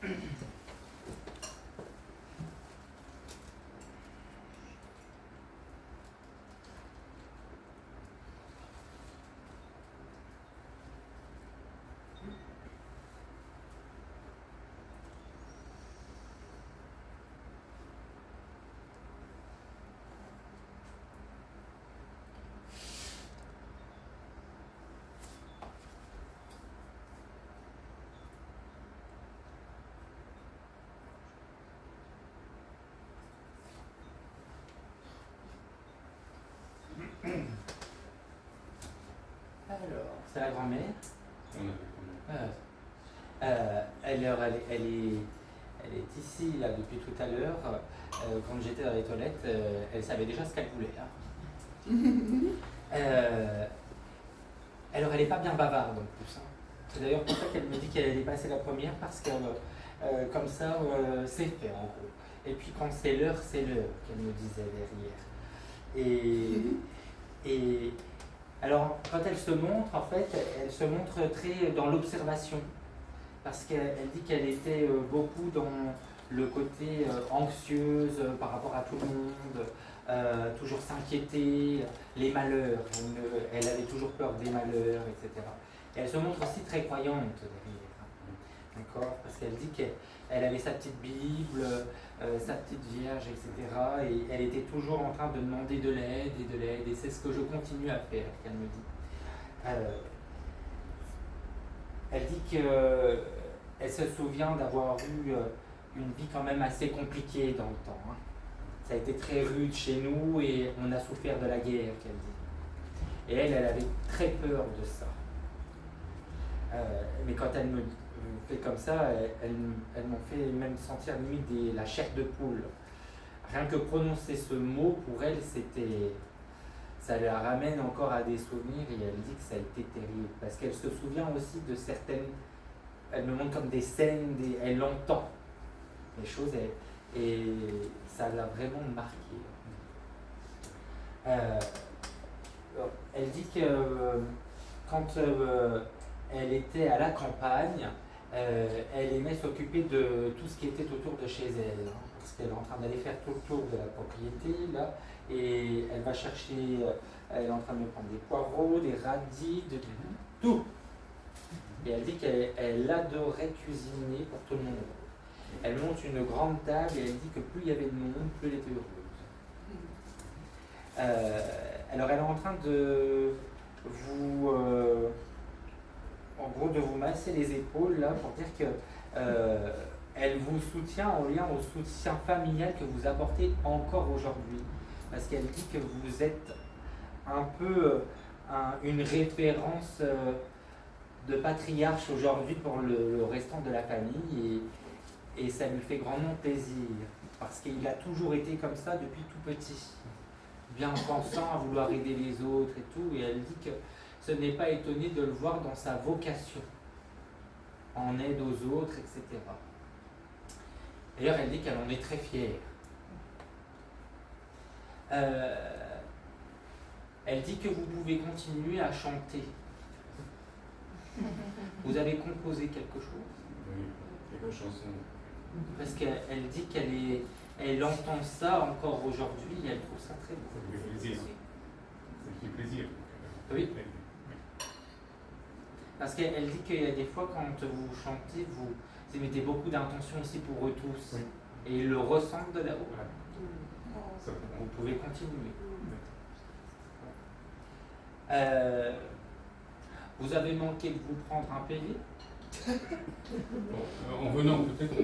Alors, c'est la grand-mère. Elle est ici là depuis tout à l'heure. Quand j'étais dans les toilettes, elle savait déjà ce qu'elle voulait. Alors elle n'est pas bien bavarde en plus. C'est d'ailleurs pour ça qu'elle me dit qu'elle allait passer la première parce que comme ça c'est fait en gros. Et puis quand c'est l'heure, qu'elle me disait derrière. Et alors quand elle se montre, en fait, elle se montre très dans l'observation. Parce qu'elle dit qu'elle était beaucoup dans le côté anxieuse par rapport à tout le monde, toujours s'inquiéter, les malheurs. Elle avait toujours peur des malheurs, etc. Et elle se montre aussi très croyante derrière. D'accord ? Parce qu'elle dit qu'elle avait sa petite Bible, sa petite Vierge, etc. Et elle était toujours en train de demander de l'aide et de l'aide. Et c'est ce que je continue à faire, qu'elle me dit. Elle dit qu'elle se souvient d'avoir eu une vie quand même assez compliquée dans le temps. Ça a été très rude chez nous et on a souffert de la guerre, qu'elle dit. Et elle avait très peur de ça. Mais quand elle me fait comme ça, elle m'en fait même sentir limite la chair de poule. Rien que prononcer ce mot, pour elle, ça la ramène encore à des souvenirs et elle dit que ça a été terrible. Parce qu'elle se souvient aussi de certaines... Elle me montre comme des scènes, elle entend les choses et ça l'a vraiment marqué. Elle dit que quand elle était à la campagne, elle aimait s'occuper de tout ce qui était autour de chez elle. Parce qu'elle est en train d'aller faire tout le tour de la propriété, là, et elle va chercher, elle est en train de prendre des poireaux, des radis, tout. Et elle dit qu'elle adorait cuisiner pour tout le monde. Elle monte une grande table et elle dit que plus il y avait de monde, plus elle était heureuse. Alors elle est en train de vous, en gros, de vous masser les épaules là pour dire que elle vous soutient en lien au soutien familial que vous apportez encore aujourd'hui. Parce qu'elle dit que vous êtes un peu une référence de patriarche aujourd'hui pour le restant de la famille et ça lui fait grandement plaisir parce qu'il a toujours été comme ça depuis tout petit, bien pensant à vouloir aider les autres et tout, et elle dit que ce n'est pas étonné de le voir dans sa vocation en aide aux autres, etc. D'ailleurs elle dit qu'elle en est très fière. Elle dit que vous pouvez continuer à chanter. Vous avez composé quelque chose? Oui, quelques chansons. Parce qu'elle dit elle entend ça encore aujourd'hui et elle trouve ça très beau. Ça lui fait plaisir. Ça lui fait plaisir. Oui. Parce qu'elle dit qu'il y a des fois quand vous chantez, vous mettez beaucoup d'intention aussi pour eux tous. Oui. Et ils le ressentent de là-haut. Ouais. Vous pouvez continuer. Vous avez manqué de vous prendre un PV? En venant, peut-être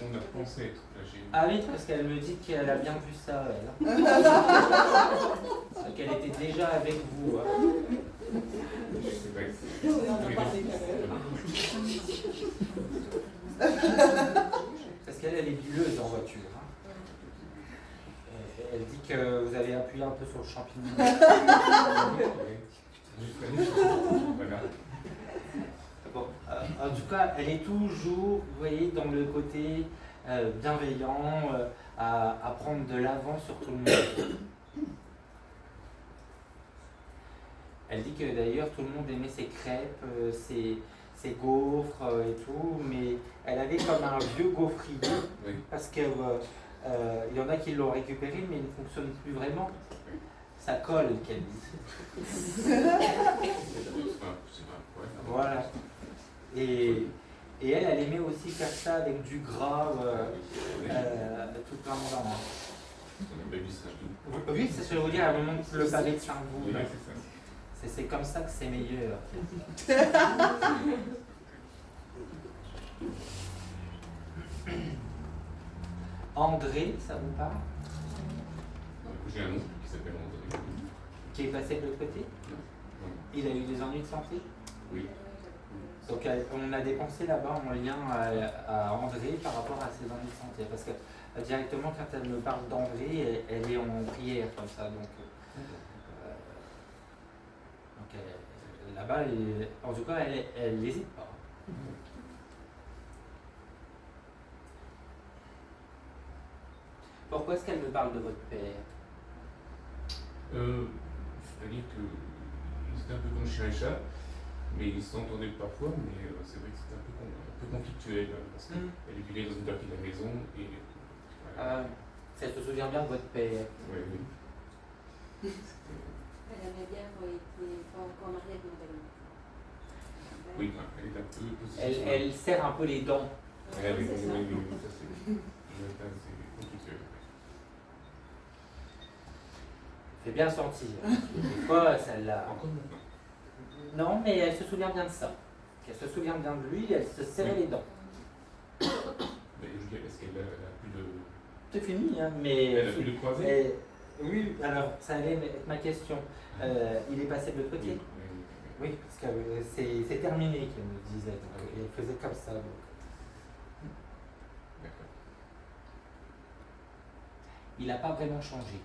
on a pensé être flagellé. Ah oui, parce qu'elle me dit qu'elle a bien vu ça, elle. Qu'elle était déjà avec vous. Je sais pas. Parce qu'elle est buleuse en voiture. Elle dit que vous avez appuyé un peu sur le champignon. Bon, en tout cas, elle est toujours, vous voyez, dans le côté bienveillant, à prendre de l'avant sur tout le monde. Elle dit que d'ailleurs tout le monde aimait ses crêpes, ses gaufres et tout, mais elle avait comme un vieux gaufrier Oui. parce que il y en a qui l'ont récupéré, mais il ne fonctionne plus vraiment. Ça colle, qu'elle dit. C'est pas un problème. Voilà. Et elle aimait aussi faire ça avec du gras tout plein de temps. On a baby singe doux. Oui, c'est ce que je veux dire, à un moment le pavé de Saint-Goût. Oui, c'est ça. C'est comme ça que c'est meilleur. André, ça vous parle? J'ai un oncle qui s'appelle André. Qui est passé de l'autre côté? Non. Il a eu des ennuis de santé? Oui. Donc on a dépensé là-bas en lien à André par rapport à ses ennuis de santé. Parce que directement quand elle me parle d'André, elle est en prière comme ça. Donc là-bas, en tout cas, elle n'hésite pas. Pourquoi est-ce qu'elle me parle de votre père? C'est-à-dire qu'ils étaient un peu comme chien et chat, mais ils s'entendaient parfois, mais c'est vrai que c'était un peu conflictuel, parce qu'elle vivait dans une partie de la maison et. Voilà. Elle se souvient bien de votre père. Oui, oui. Elle aimait bien quand il était pas encore marié avec Madeleine. Oui, elle est un peu positionnée. Elle serre un peu les dents. Oui, ça c'est conflictuel. Fait bien sentir. Des fois, celle-là. Encore maintenant. Non, mais elle se souvient bien de ça. Elle se souvient bien de lui, elle se serrait les dents. Mais je veux dire, est-ce qu'elle a plus de. C'est fini, hein, mais. Elle a plus de croisés? Oui, alors ça allait être ma question. Il est passé de l'autre côté? Oui, parce que c'est terminé qu'elle me disait. Donc, elle faisait comme ça. Donc. D'accord. Il n'a pas vraiment changé.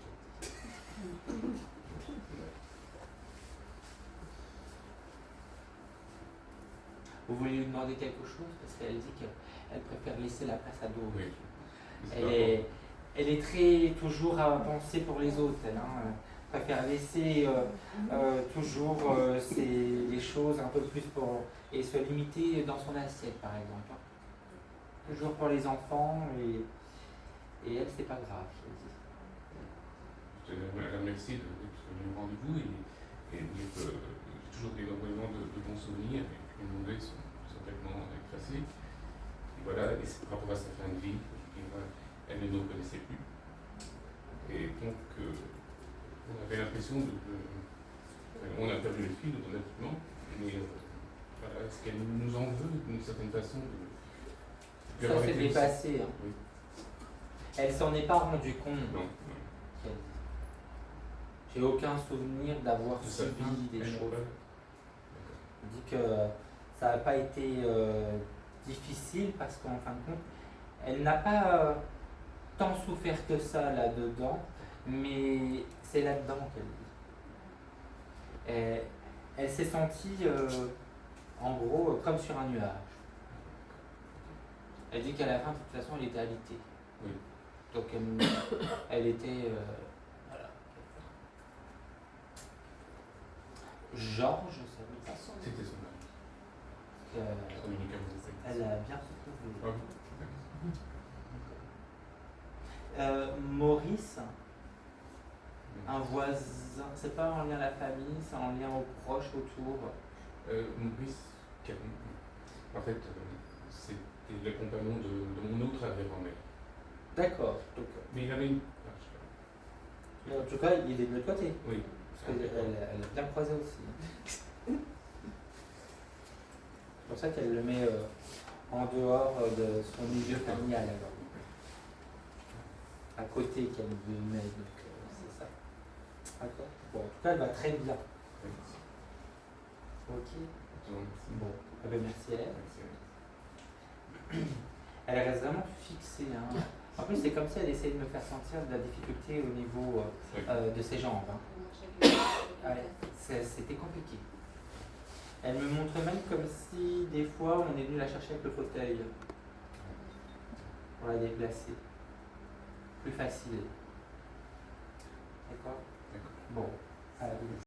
Vous voulez lui demander quelque chose? Parce qu'elle dit qu'elle préfère laisser la place à d'autres. Oui. Elle est très toujours à penser pour les autres. Elle préfère laisser toujours les choses un peu plus pour. Et se limiter dans son assiette, par exemple. Toujours pour les enfants et elle, c'est pas grave, je le dis. Je te remercie d'être venu au rendez-vous et dire que j'ai toujours énormément de bons souvenirs et que les mauvais sont complètement effacés. Et voilà, et c'est par rapport à sa fin de vie, je dirais, elle ne nous connaissait plus. Et donc, on avait l'impression on a perdu le fil, honnêtement, mais voilà, est-ce qu'elle nous en veut d'une certaine façon Ça s'est dépassé. Hein. Oui. Elle s'en est pas rendue compte. Non. J'ai aucun souvenir d'avoir subi des choses. Je dis que ça n'a pas été difficile parce qu'en fin de compte, elle n'a pas tant souffert que ça là-dedans, mais c'est là-dedans qu'elle dit. Elle s'est sentie, en gros, comme sur un nuage. Elle dit qu'à la fin, de toute façon, elle était alitée. Oui. Donc elle était... voilà. Georges, ça veut dire. C'était son âge. Son unique amour. Elle a bien se trouver. Ah, Maurice, un voisin, c'est pas en lien à la famille, c'est en lien aux proches autour. Maurice, en fait, c'était le compagnon de mon autre arrière-grand-mère. D'accord. Mais il avait une. En tout cas, il est de l'autre côté. Oui. Parce qu'elle a bien croisé aussi. C'est pour ça qu'elle le met en dehors de son milieu familial alors. À côté qu'elle veut mettre, donc c'est ça. D'accord. Bon, en tout cas, elle va très bien. Ok. Bon, eh ben, merci à elle. Elle reste vraiment fixée. Hein. En plus, c'est comme si elle essayait de me faire sentir de la difficulté au niveau de ses jambes. Hein. Ouais, c'était compliqué. Elle me montre même comme si des fois on est venu la chercher avec le fauteuil pour la déplacer. Plus facile. D'accord? Bon, allez.